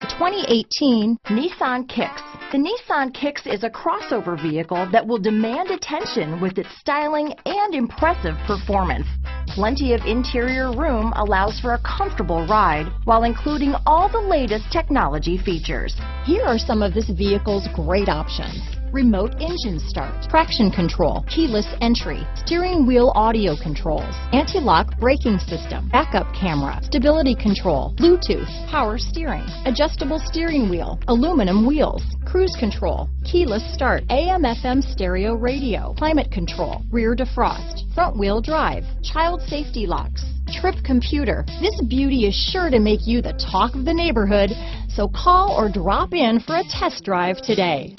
2018 Nissan Kicks. The Nissan Kicks is a crossover vehicle that will demand attention with its styling and impressive performance. Plenty of interior room allows for a comfortable ride while including all the latest technology features. Here are some of this vehicle's great options: remote engine start, traction control, keyless entry, steering wheel audio controls, anti-lock braking system, backup camera, stability control, Bluetooth, power steering, adjustable steering wheel, aluminum wheels, cruise control, keyless start, AM/FM stereo radio, climate control, rear defrost, front wheel drive, child safety locks, trip computer. This beauty is sure to make you the talk of the neighborhood, so call or drop in for a test drive today.